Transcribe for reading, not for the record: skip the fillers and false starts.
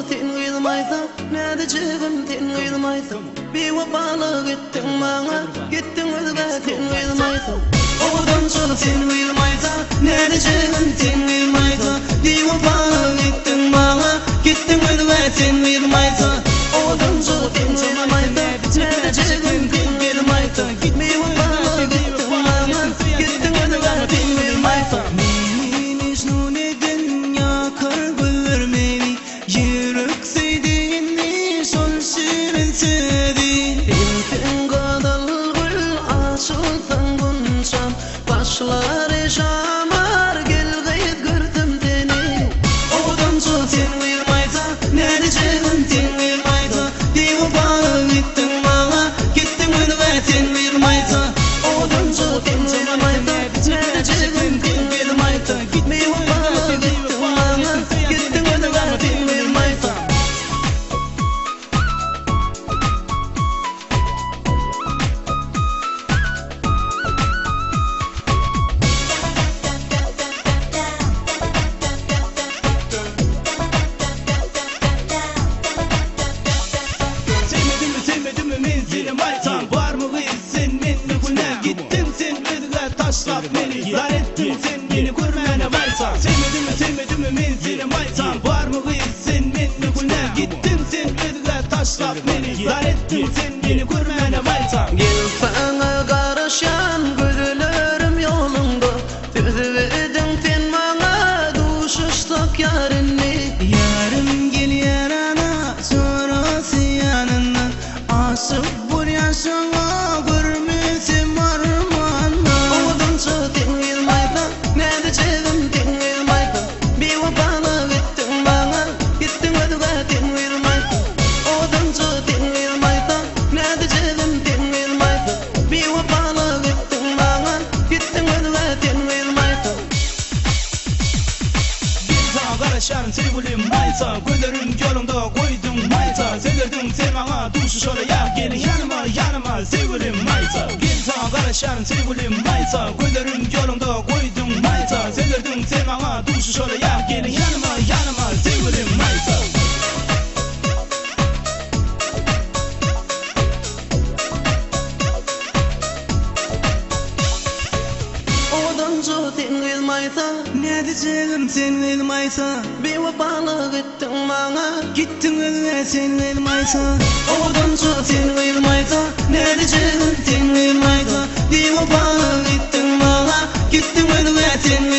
tin kıyılmaysa, ne diyeceğim tin kıyılmaysa. Bir vapalı gittin bana, gittin özüme tin kıyılmaysa. Odan sonra tin kıyılmaysa, ne diyeceğim tin kıyılmaysa. Bir vapalı gittin bana, gittin özüme tin kıyılmaysa. Odan sonra tin kıyılmaysa, ne diyeceğim tin kıyılmaysa. Bir vapalı gittin bana, gittin özüme tin kıyılmaysa. Başları şamar gel gayet gördüm seni. Odan sonra sen uyumaysa, ne diyeceğim sen uyumaysa. Diye bağlı gittin bana, gittin önüme sen uyumaysa. Odan sonra sen uyumaysa, ne diyeceğim sen uyumaysa. Diye bağlı gittin bana, gittin önüme sen uyumaysa. Taşlap beni, dar ettin sen beni görmene varsa. Sevmedin mi menzile maytan. Var mı sen metni kulne. Gittin sen ödüle taşlap beni, dar ettin sen beni görmene varsa. Gel sana karışan gözlerim yolunda. Tüzüvedin sen bana duşuştuk yarını. Yarım gel yarana, sonrası yanına. Aşık bu yaşama görmesin varmanla. Ne diyeceğim tin kıyılmaysa. Bir vapalı gittin bana, gittin özüme tin kıyılmaysa. Odan sonra tin kıyılmaysa, ne diyeceğim tin kıyılmaysa. Bir vapalı gittin bana, gittin özüme tin kıyılmaysa. Bir sana karışan sevgilim maysa. Gözlerim yolunda koydum maysa. Severdin sen bana duşu şöyle yak gelin yanıma sevgilim maysa. Bir sana karışan sevgilim maysa. Gözlerim yolunda koydum maysa. Severdin sen bana duşu şöyle yak gelin yanıma sevgilim maysa. Odan sonra tin kıyılmaysa, Ne diyeceğim sen elmaysa. bir vapalı gittin bana, Gittin önüne sen elmaysa. odan sonra tin kıyılmaysa. Ne diyeceğim tin kıyılmaysa. Bir vapalı gittin bana, gittin özüme tin